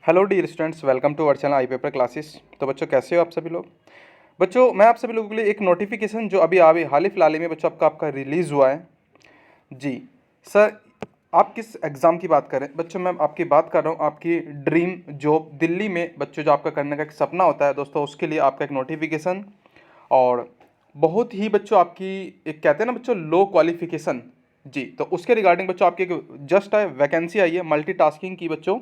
Hello dear students, welcome to our channel I paper classes. तो बच्चों कैसे हो आप सभी लोग। बच्चों मैं आप सभी लोगों के लिए एक नोटिफिकेशन जो अभी हाल ही फिलहाल में बच्चों आपका रिलीज़ हुआ है। जी सर, आप किस एग्ज़ाम की बात कर रहे हैं बच्चों? मैं आपकी बात कर रहा हूँ आपकी ड्रीम जॉब दिल्ली में बच्चों, जो आपका करने का एक सपना होता है दोस्तों, उसके लिए आपका एक नोटिफिकेशन। और बहुत ही बच्चों आपकी एक कहते हैं ना बच्चों लो क्वालिफिकेशन। जी, तो उसके रिगार्डिंग बच्चों आपकी एक जस्ट वैकेंसी आई है मल्टीटास्किंग की बच्चों,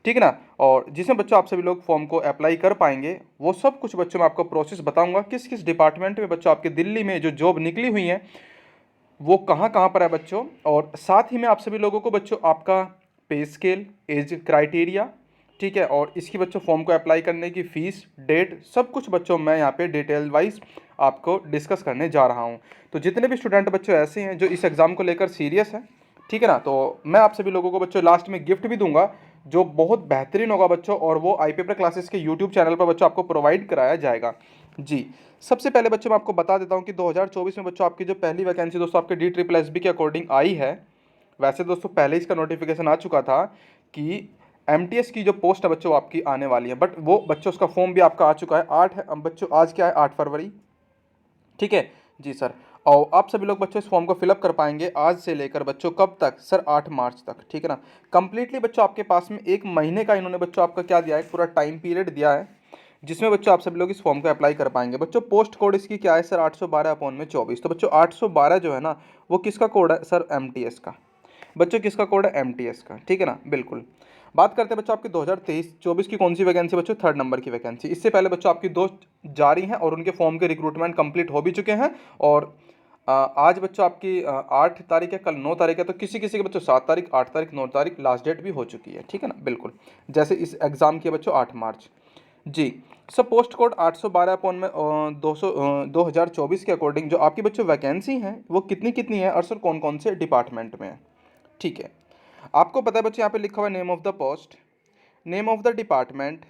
ठीक है ना। और जिसमें बच्चों आप सभी लोग फॉर्म को अप्लाई कर पाएंगे। वो सब कुछ बच्चों मैं आपको प्रोसेस बताऊंगा, किस किस डिपार्टमेंट में बच्चों आपके दिल्ली में जो जॉब निकली हुई है वो कहाँ कहाँ पर है बच्चों। और साथ ही में आप सभी लोगों को बच्चों आपका पे स्केल, एज क्राइटेरिया, ठीक है, और इसकी बच्चों फॉर्म को अप्लाई करने की फ़ीस, डेट, सब कुछ बच्चों मैं यहाँ पे डिटेल वाइज आपको डिस्कस करने जा रहा हूँ। तो जितने भी स्टूडेंट बच्चों ऐसे हैं जो इस एग्ज़ाम को लेकर सीरियस हैं, ठीक है ना, तो मैं आप सभी लोगों को बच्चों लास्ट में गिफ्ट भी दूंगा जो बहुत बेहतरीन होगा बच्चों, और वो आई पेपर क्लासेस के यूट्यूब चैनल पर बच्चों आपको प्रोवाइड कराया जाएगा। जी, सबसे पहले बच्चों मैं आपको बता देता हूं कि 2024 में बच्चों आपकी जो पहली वैकेंसी दोस्तों आपके DSSB के अकॉर्डिंग आई है। वैसे दोस्तों पहले इसका नोटिफिकेशन आ चुका था कि MTS की जो पोस्ट है बच्चों आपकी आने वाली है, बट वो बच्चों उसका फॉर्म भी आपका आ चुका है 8 है बच्चों, आज क्या है 8 फरवरी, ठीक है। जी सर, और आप सभी लोग बच्चों इस फॉर्म को फिलअप कर पाएंगे आज से लेकर बच्चों कब तक सर, 8 मार्च तक, ठीक है ना। कंप्लीटली बच्चों आपके पास में एक महीने का इन्होंने बच्चों आपका क्या दिया है, पूरा टाइम पीरियड दिया है, जिसमें बच्चों आप सभी लोग इस फॉर्म को अप्लाई कर पाएंगे। बच्चों पोस्ट कोड इसकी क्या है सर, 812/24। तो बच्चों 812 जो है ना वो किसका कोड है सर, MTS का। बच्चों किसका कोड है, MTS का, ठीक है ना, बिल्कुल। बात करते हैं बच्चों आपकी 2023-24 की कौन सी वैकेंसी बच्चों, 3rd नंबर की वैकेंसी। इससे पहले बच्चों आपकी 2 जारी हैं और उनके फॉर्म के रिक्रूटमेंट कंप्लीट हो भी चुके हैं। और आज बच्चों आपकी 8 तारीख है, कल 9 तारीख है, तो किसी किसी के बच्चों 7 तारीख, 8 तारीख, 9 तारीख लास्ट डेट भी हो चुकी है, ठीक है ना, बिल्कुल। जैसे इस एग्ज़ाम की है बच्चों 8 मार्च। जी, सब पोस्ट कोड 812 अपॉन में 2024 के अकॉर्डिंग जो आपकी बच्चों वैकेंसी हैं वो कितनी कितनी है और सर कौन कौन से डिपार्टमेंट में है, ठीक है। आपको पता है बच्चों यहाँ पे लिखा हुआ है name of the post, name of the department,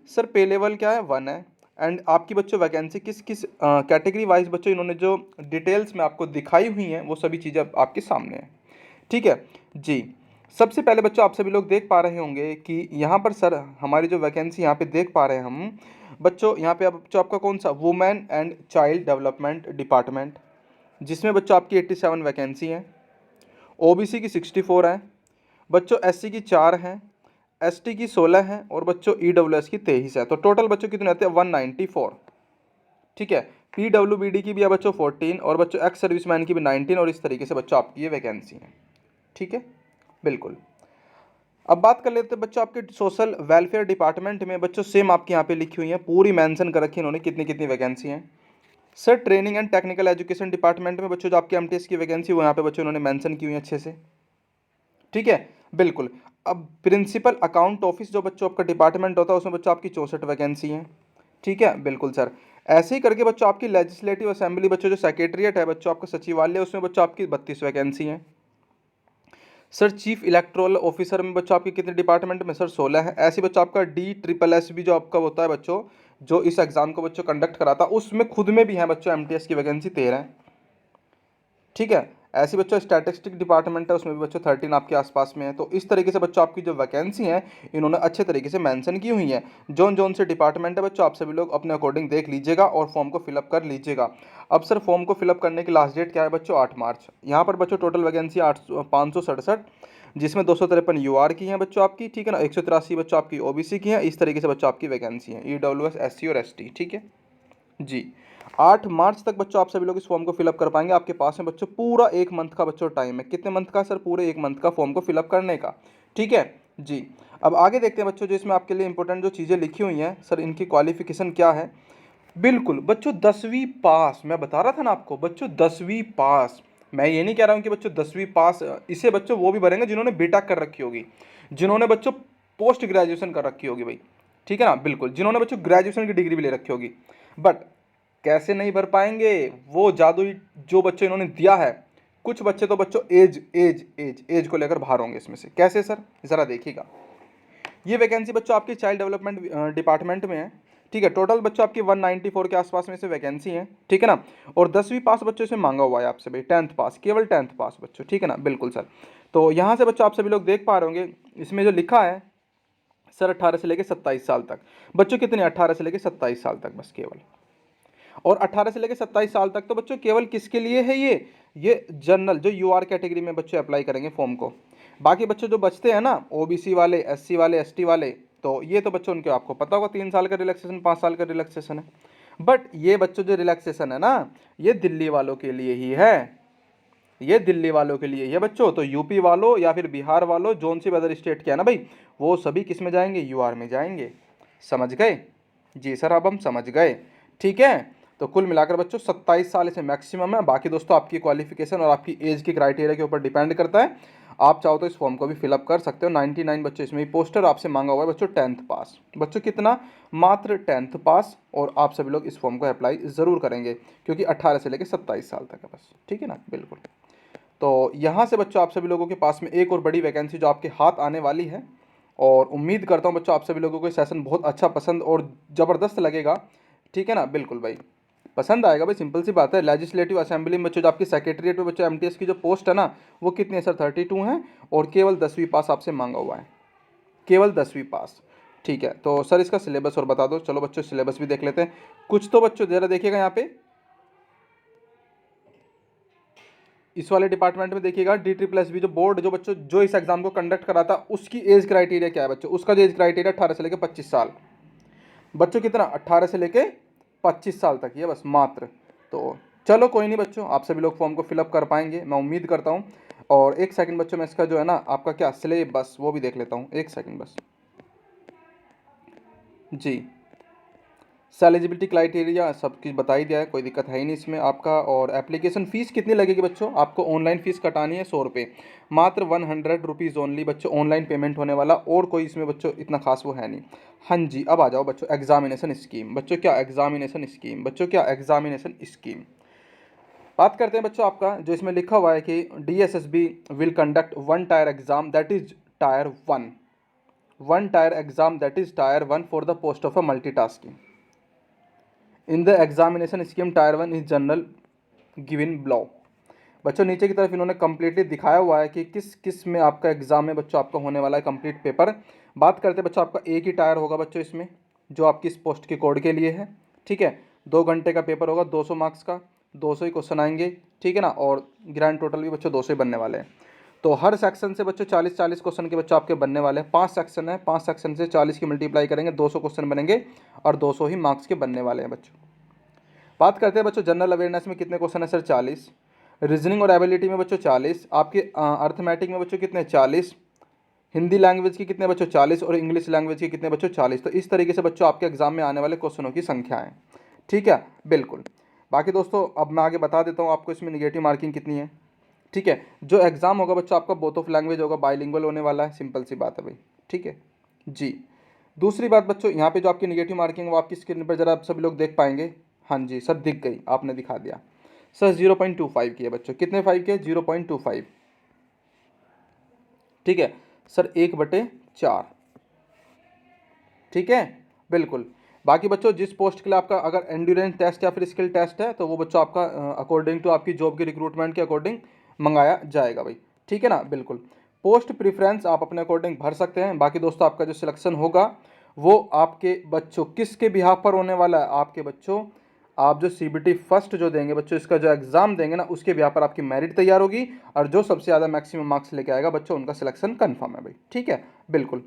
sir पे लेवल क्या है 1 है, एंड आपकी बच्चों वैकेंसी किस किस कैटेगरी वाइज बच्चों इन्होंने जो डिटेल्स में आपको दिखाई हुई हैं वो सभी चीज़ें आपके सामने हैं, ठीक है। जी, सबसे पहले बच्चों आप सभी लोग देख पा रहे होंगे कि यहाँ पर सर हमारी जो वैकेंसी यहाँ पे देख पा रहे हैं हम बच्चों, यहाँ पे अब बच्चों आपका कौन सा, women and child development department, जिसमें बच्चों आपकी 87 वैकेंसी हैं। OBC की 64 हैं बच्चों, SC की 4 हैं, ST की 16 हैं, और बच्चों EWS की 23 है। तो टोटल बच्चों कितने आते हैं, 194, ठीक है। PWBD की भी है बच्चों 14, और बच्चों एक्स सर्विसमैन की भी 19, और इस तरीके से बच्चों आपकी ये वैकेंसी है, ठीक है, बिल्कुल। अब बात कर लेते हैं बच्चों आपके सोशल वेलफेयर डिपार्टमेंट में बच्चों, सेम आपकी यहाँ पे लिखी हुई है, पूरी मेंशन कर रखी है इन्होंने कितनी कितनी वैकेंसी हैं। Sir training and technical education department में बच्चों जो आपकी MTS की वैकेंसी वो यहाँ पे बच्चों इन्होंने मेंशन की हुई है अच्छे से, ठीक है, बिल्कुल। अब प्रिंसिपल अकाउंट ऑफिस जो बच्चों आपका डिपार्टमेंट होता है उसमें बच्चों आपकी 64 वैकेंसी हैं, ठीक है, बिल्कुल सर। ऐसे ही करके बच्चों आपकी लेजिस्लेटिव असेंबली बच्चों जो सेक्रेटरीट है बच्चों आपका सचिवालय, उसमें बच्चों आपकी 32 वैकेंसी हैं। सर चीफ इलेक्टोरल ऑफिसर में बच्चों आपके कितने डिपार्टमेंट में सर, 16 है। ऐसे बच्चों आपका DSSB जो आपका होता है बच्चों, जो इस एग्जाम को बच्चों कंडक्ट कराता है उसमें खुद में भी है बच्चों MTS की वैकेंसी 13 है, ठीक है। ऐसे बच्चों स्टैटिस्टिक डिपार्टमेंट है उसमें भी बच्चों 13 आपके आसपास में है। तो इस तरीके से बच्चों आपकी जो वैकेंसी है इन्होंने अच्छे तरीके से मेंशन की हुई है। जोन जोन से डिपार्टमेंट है बच्चों आप सभी लोग अपने अकॉर्डिंग देख लीजिएगा और फॉर्म को फिलअप कर लीजिएगा। अब सर फॉर्म को फिलअप करने की लास्ट डेट क्या है बच्चों, 8 मार्च। यहाँ पर बच्चों टोटल वैकेंसी 567, जिसमें 253 UR की हैं बच्चों आपकी, ठीक है ना, 183 बच्चों आपकी OBC की हैं। इस तरीके से बच्चों आपकी वैकेंसी है EWS, SC और ST, ठीक है जी। 8 मार्च तक बच्चों आप सभी लोग इस फॉर्म को फिलअप कर पाएंगे। आपके पास में बच्चों पूरा 1 मंथ का बच्चों टाइम है। कितने मंथ का सर, पूरे 1 मंथ का फॉर्म को फिलअप करने का, ठीक है जी। अब आगे देखते हैं बच्चों, जो इसमें आपके लिए इंपॉर्टेंट जो चीज़ें लिखी हुई हैं सर, इनकी क्वालिफिकेशन क्या है। बिल्कुल बच्चों 10वीं पास, मैं बता रहा था ना आपको बच्चों 10वीं पास। मैं ये नहीं कह रहा हूँ कि बच्चों 10वीं पास इसे बच्चों वो भी भरेंगे जिन्होंने बीटेक कर रखी होगी, जिन्होंने बच्चों पोस्ट ग्रेजुएशन कर रखी होगी भाई, ठीक है ना, बिल्कुल, जिन्होंने बच्चों ग्रेजुएशन की डिग्री भी ले रखी होगी। बट कैसे नहीं भर पाएंगे, वो जादुई जो बच्चे इन्होंने दिया है। कुछ बच्चे तो बच्चों एज एज एज एज को लेकर बाहर होंगे इसमें से, कैसे सर, ज़रा देखिएगा। ये वैकेंसी बच्चों आपकी चाइल्ड डेवलपमेंट डिपार्टमेंट में है, ठीक है। टोटल बच्चों आपकी 194 के आसपास में से वैकेंसी है, ठीक है ना। और 10वीं पास बच्चों से मांगा हुआ है आपसे भाई, 10th पास, केवल 10th पास बच्चों, ठीक है ना, बिल्कुल सर। तो यहाँ से बच्चों आप सभी लोग देख पा रहे होंगे इसमें जो लिखा है सर 18 से लेकर 27 साल तक। बच्चों कितने, 18 से लेकर 27 साल तक बस केवल। और 18 से लेकर 27 साल तक तो बच्चों केवल किसके लिए है ये जनरल जो यूआर कैटेगरी में बच्चों अप्लाई करेंगे फॉर्म को। बाकी बच्चों जो बचते हैं ना, ओबीसी वाले, एससी वाले, एसटी वाले, तो ये तो बच्चों उनके आपको पता होगा 3 साल का रिलैक्सेशन, 5 साल का रिलैक्सेशन है। बट ये बच्चों जो रिलैक्सेशन है ना, ये दिल्ली वालों के लिए ही है, ये दिल्ली वालों के लिए ये बच्चों। तो यूपी वालों या फिर बिहार वालों, जोन सी अदर स्टेट के है ना भाई, वो सभी किस में जाएंगे, यूआर में जाएंगे। समझ गए जी सर, अब हम समझ गए। ठीक है, तो कुल मिलाकर बच्चों 27 साल इसे मैक्सिमम है। बाकी दोस्तों आपकी क्वालिफिकेशन और आपकी एज की क्राइटेरिया के ऊपर डिपेंड करता है। आप चाहो तो इस फॉर्म को भी फिलअप कर सकते हो। 99 बच्चों इसमें ही पोस्टर आपसे मांगा हुआ है बच्चों 10th पास। बच्चों कितना, मात्र 10th पास। और आप सभी लोग इस फॉर्म को अप्लाई ज़रूर करेंगे क्योंकि 18 से लेकर 27 साल तक है बस। ठीक है ना, बिल्कुल। तो यहाँ से बच्चों आप सभी लोगों के पास में एक और बड़ी वैकेंसी जो आपके हाथ आने वाली है, और उम्मीद करता हूँ बच्चों आप सभी लोगों को सेशन बहुत अच्छा पसंद और ज़बरदस्त लगेगा। ठीक है ना, बिल्कुल भाई, पसंद आएगा भाई, सिंपल सी बात है। लेजिस्लेटिव असेंबली में बच्चों जो आपकी सेक्रेटरीट में बच्चों एमटीएस की जो पोस्ट है ना, वो कितनी है सर, 32 है। और केवल 10वीं पास आपसे मांगा हुआ है, केवल 10वीं पास। ठीक है, तो सर इसका सिलेबस और बता दो। चलो बच्चों सिलेबस भी देख लेते हैं कुछ। तो बच्चों ज़रा देखिएगा यहाँ पे, इस वाले डिपार्टमेंट में देखिएगा DSSB जो बोर्ड जो बच्चों जो इस एग्जाम को कंडक्ट कराता, उसकी एज क्राइटेरिया क्या है बच्चों, उसका जो एज क्राइटेरिया 18 से लेकर 25 साल। बच्चों कितना, 18 से लेके 25 साल तक ये बस मात्र। तो चलो कोई नहीं बच्चों, आप सभी लोग फॉर्म को फिलअप कर पाएंगे, मैं उम्मीद करता हूँ। और एक सेकंड बच्चों, मैं इसका जो है ना आपका क्या सिलेबस वो भी देख लेता हूँ, एक सेकंड बस जी। एलिजिबिलिटी क्राइटेरिया सब कुछ बता ही दिया है, कोई दिक्कत है ही नहीं इसमें आपका। और एप्लीकेशन फ़ीस कितनी लगेगी बच्चों, आपको ऑनलाइन फ़ीस कटानी है 100 रुपये, मात्र 100 रुपीज़ ओनली बच्चों, ऑनलाइन पेमेंट होने वाला। और कोई इसमें बच्चों इतना खास वो है नहीं। हाँ जी, अब आ जाओ बच्चों एग्जामिनेशन स्कीम। बच्चों क्या एग्जामिनेशन स्कीम, बच्चों क्या एग्जामिनेशन स्कीम, बात करते हैं बच्चों। आपका जो इसमें लिखा हुआ है कि DSSB will conduct one tier exam that is tier one, one tier exam that is tier one for the post of a multitasking in the examination scheme tier one is general given below. बच्चों नीचे की तरफ इन्होंने completely दिखाया हुआ है कि किस किस में आपका एग्जाम में बच्चों आपका होने वाला है कंप्लीट पेपर। बात करते हैं बच्चों, आपका एक ही टायर होगा बच्चों इसमें, जो आपकी इस पोस्ट के कोड के लिए है। ठीक है, 2 घंटे का पेपर होगा, 200 मार्क्स का, 200 ही क्वेश्चन आएंगे। ठीक है ना, और ग्रैंड टोटल भी बच्चों 200 ही बनने वाले हैं। तो हर सेक्शन से बच्चों 40-40 क्वेश्चन के बच्चों आपके बनने वाले हैं। 5 सेक्शन है, 5 सेक्शन से 40 की मल्टीप्लाई करेंगे, 200 क्वेश्चन बनेंगे और 200 ही मार्क्स के बनने वाले हैं बच्चों। बात करते हैं बच्चों जनरल अवेयरनेस में कितने क्वेश्चन है सर, 40। रीजनिंग और एबिलिटी में बच्चों 40, आपके अर्थमेटिक में बच्चों कितने, 40। हिंदी लैंग्वेज की कितने बच्चों, 40। और इंग्लिश लैंग्वेज के कितने बच्चों, 40। तो इस तरीके से बच्चों आपके एग्जाम में आने वाले क्वेश्चनों की संख्या है। ठीक है, बिल्कुल। बाकी दोस्तों अब मैं आगे बता देता हूँ आपको इसमें निगेटिव मार्किंग कितनी है। ठीक है, जो एग्ज़ाम होगा बच्चों आपका बोथ ऑफ लैंग्वेज होगा, बाइलिंगुअल होने वाला है, सिंपल सी बात है भाई। ठीक है जी। दूसरी बात बच्चों, यहाँ पे जो आपकी निगेटिव मार्किंग है वो आपकी स्क्रीन पर जरा आप सभी लोग देख पाएंगे। हाँ जी सर, दिख गई, आपने दिखा दिया सर। 0.25 की है बच्चों, कितने 5 के, 0.25। ठीक है सर, 1/4। ठीक है, बिल्कुल। बाकी बच्चों जिस पोस्ट के लिए आपका अगर एंड्योरेंस टेस्ट या फिर स्किल टेस्ट है, तो वो बच्चों आपका अकॉर्डिंग टू आपकी जॉब की रिक्रूटमेंट के अकॉर्डिंग मंगाया जाएगा भाई। ठीक है ना, बिल्कुल। पोस्ट प्रेफरेंस आप अपने अकॉर्डिंग भर सकते हैं। बाकी दोस्तों आपका जो सिलेक्शन होगा वो आपके बच्चों किसके बिहाफ पर होने वाला है, आपके बच्चों आप जो CBT फर्स्ट जो देंगे बच्चों, इसका जो एग्ज़ाम देंगे ना, उसके बिहाफ पर आपकी मेरिट तैयार होगी। और जो सबसे ज़्यादा मैक्सिमम मार्क्स लेके आएगा बच्चों, उनका सिलेक्शन कन्फर्म है भाई। ठीक है, बिल्कुल।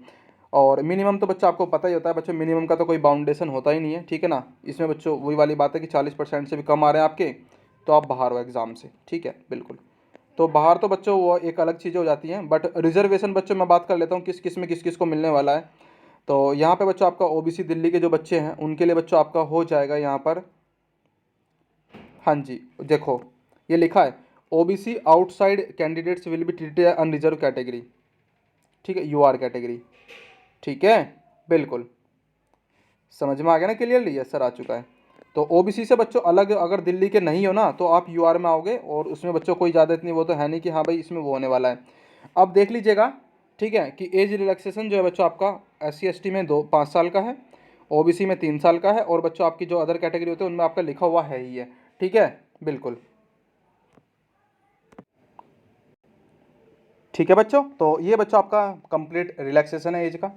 और मिनिमम तो बच्चों आपको पता ही होता है बच्चों, मिनिमम का तो कोई बाउंडेशन होता ही नहीं है। ठीक है ना, इसमें बच्चों वही वाली बात है कि 40% से भी कम आ रहे हैं आपके, तो आप बाहर हो एग्ज़ाम से। ठीक है, बिल्कुल। तो बाहर तो बच्चों वो एक अलग चीज़ हो जाती हैं, बट रिजर्वेशन बच्चों मैं बात कर लेता हूँ किस किस में किस किस को मिलने वाला है। तो यहाँ पे बच्चों आपका OBC दिल्ली के जो बच्चे हैं उनके लिए बच्चों आपका हो जाएगा यहाँ पर। हाँ जी, देखो ये लिखा है OBC outside candidates will be treated unreserve category. ठीक है, UR कैटेगरी। ठीक है, बिल्कुल। समझ में आ गया ना क्लियरली, यस सर आ चुका है। तो OBC से बच्चों अलग अगर दिल्ली के नहीं हो ना, तो आप UR में आओगे, और उसमें बच्चों कोई ज़्यादा इतनी वो तो है नहीं कि हाँ भाई इसमें वो होने वाला है। अब देख लीजिएगा, ठीक है, कि एज रिलैक्सेशन जो है बच्चों आपका SC ST में 5 साल का है, OBC में 3 साल का है, और बच्चों आपकी जो अदर कैटेगरी होते हैं उनमें आपका लिखा हुआ है ही है। ठीक है, बिल्कुल। ठीक है बच्चों, तो ये बच्चों आपका कंप्लीट रिलैक्सेशन है एज का।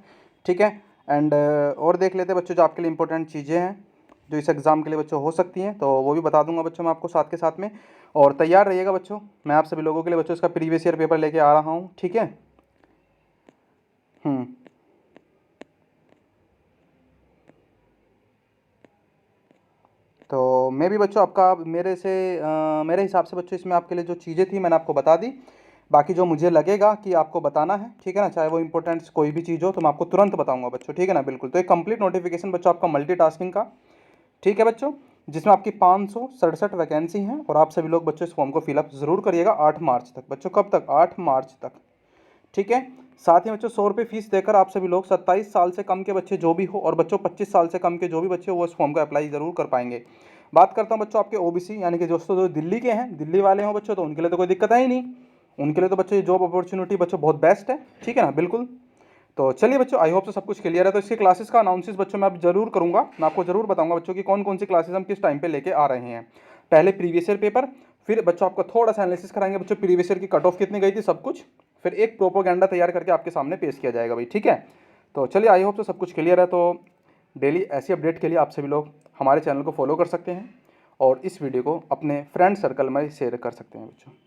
ठीक है। एंड और देख लेते हैं बच्चों जो आपके लिए इंपॉर्टेंट चीज़ें हैं जो इस एग्ज़ाम के लिए बच्चों हो सकती हैं, तो वो भी बता दूंगा बच्चों मैं आपको साथ के साथ में। और तैयार रहिएगा बच्चों, मैं आप सभी लोगों के लिए बच्चों इसका प्रीवियस ईयर पेपर लेके आ रहा हूँ, ठीक है। हम्म तो मैं भी बच्चों आपका मेरे हिसाब से बच्चों इसमें आपके लिए जो चीज़ें थी मैंने आपको बता दी। बाकी जो मुझे लगेगा कि आपको बताना है, ठीक है ना, चाहे वो इंपॉर्टेंट कोई भी चीज़ हो तो मैं आपको तुरंत बताऊंगा बच्चों, ठीक है ना, बिल्कुल। तो एक कंप्लीट नोटिफिकेशन बच्चों आपका मल्टीटास्किंग का, ठीक है बच्चों, जिसमें आपकी 567 वैकेंसी हैं। और आप सभी लोग बच्चों इस फॉर्म को फिलअप ज़रूर करिएगा 8 मार्च तक बच्चों। कब तक? 8 मार्च तक, ठीक है। साथ ही बच्चों 100 रुपये फीस देकर आप सभी लोग 27 साल से कम के बच्चे जो भी हो और बच्चों 25 साल से कम के जो भी बच्चे हो वो इस फॉर्म को अप्लाई ज़रूर कर पाएंगे। बात करता हूँ बच्चों आपके ओबीसी यानी कि दोस्तों जो दिल्ली के हैं, दिल्ली वाले हो बच्चों, तो उनके लिए तो कोई दिक्कत है ही नहीं। उनके लिए तो बच्चों ये जॉब अपॉर्चुनिटी बच्चों बहुत बेस्ट है, ठीक है ना, बिल्कुल। तो चलिए बच्चों, आई होप से सब कुछ क्लियर है। तो इसके क्लासेस का अनाउंसेस बच्चों मैं अब जरूर करूंगा, मैं आपको जरूर बताऊंगा बच्चों की कौन कौन सी क्लासेस हम किस टाइम पे लेके आ रहे हैं। पहले प्रीवियस ईयर पेपर, फिर बच्चों आपको थोड़ा सा एनालिसिस कराएंगे बच्चों प्रीवियस ईयर की कट ऑफ कितनी गई थी सब कुछ, फिर एक प्रोपोगेंडा तैयार करके आपके सामने पेश किया जाएगा भाई, ठीक है। तो चलिए आई होप से सब कुछ क्लियर है। तो डेली ऐसी अपडेट के लिए आप सभी लोग हमारे चैनल को फॉलो कर सकते हैं और इस वीडियो को अपने फ्रेंड सर्कल में शेयर कर सकते हैं बच्चों।